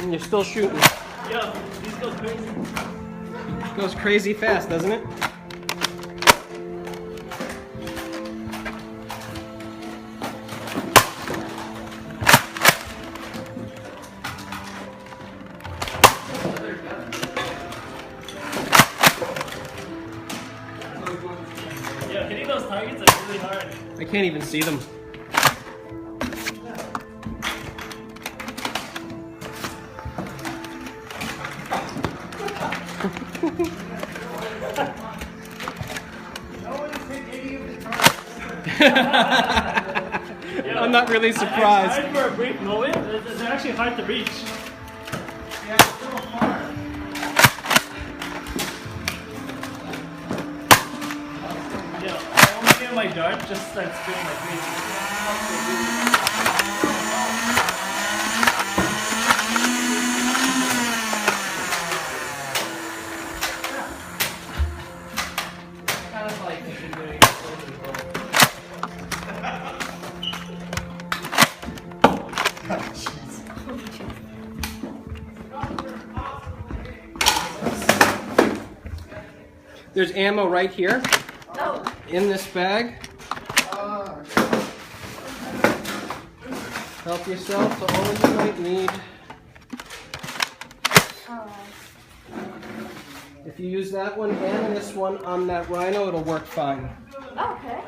You're still shooting. Yeah, these go crazy. It goes crazy fast, doesn't it? Yeah, hitting those targets is really hard. I can't even see them. I'm not really surprised. It's hard for a brief moment. It's actually hard to reach. Yeah, it's so hard. Yeah, I only get my dart just starts spinning like crazy. Kind of like doing There's ammo right here in this bag. Help yourself to all you might need. If you use that one and this one on that rhino, it'll work fine. Okay.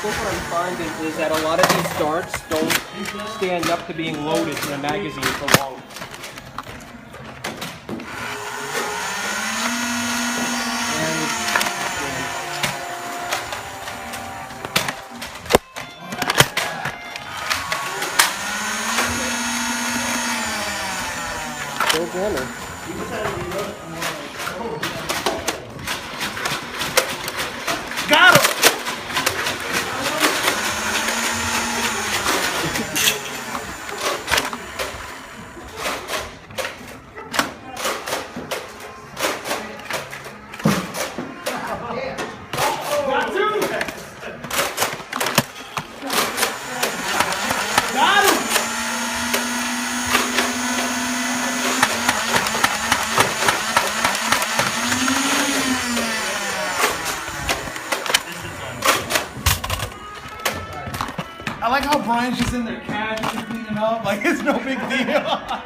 What I'm finding is that a lot of these darts don't stand up to being loaded in a magazine for long. Go gunner. Got him! I like how Brian's just in there casually cleaning up, like it's no big deal.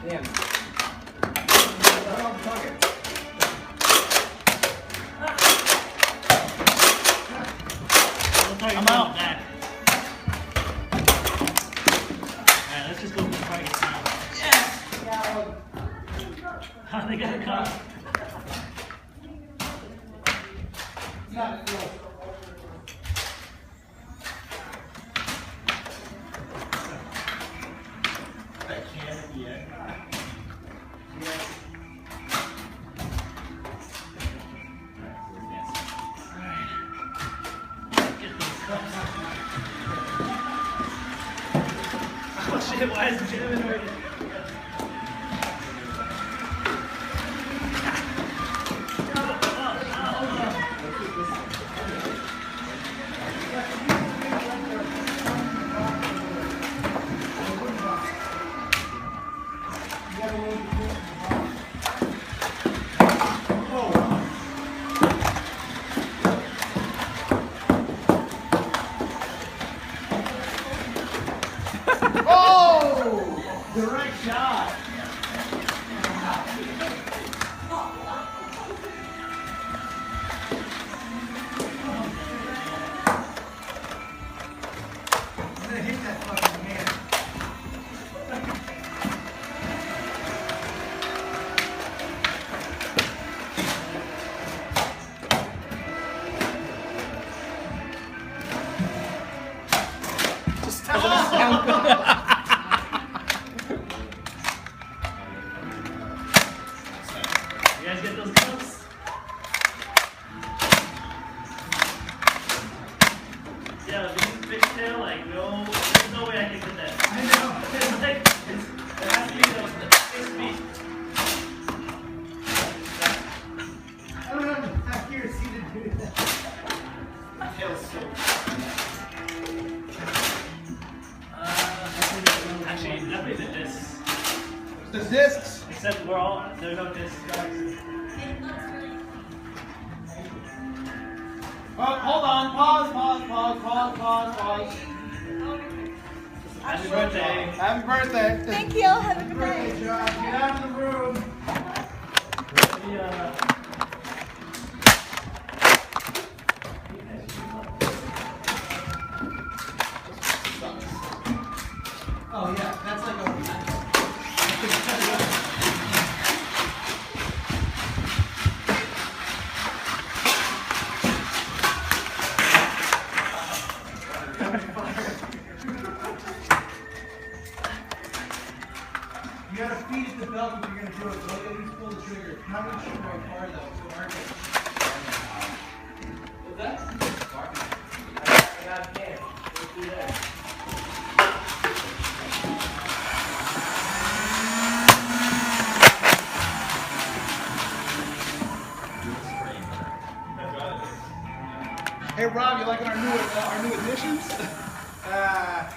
Damn. Oh shit, why is Jim in already? Oh! Direct shot. I'm gonna hit that fucking man. Just doesn't sound good. You guys get those cups? Yeah, this is fishtail, like no, there's no way I can get that. I know. It's like, it has to be like 6 feet. I don't have the accuracy to do that. Actually, definitely the discs. The discs. Except we're all, there's no discs, guys. Oh, hold on. Pause. Happy birthday. Happy birthday. Thank you. Have a good Birthday, night. Josh. Get out of the room. Yeah. Oh yeah, that's like a. You gotta feed it the belt if you're gonna do it. Don't at least pull the trigger. Not gonna shoot my car though, so hard. What's that? I got a can. Go through there. Hey Rob, you liking our new additions? Yeah.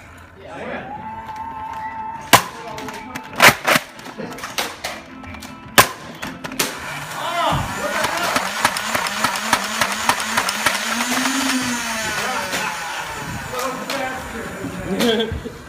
Oh, what the hell?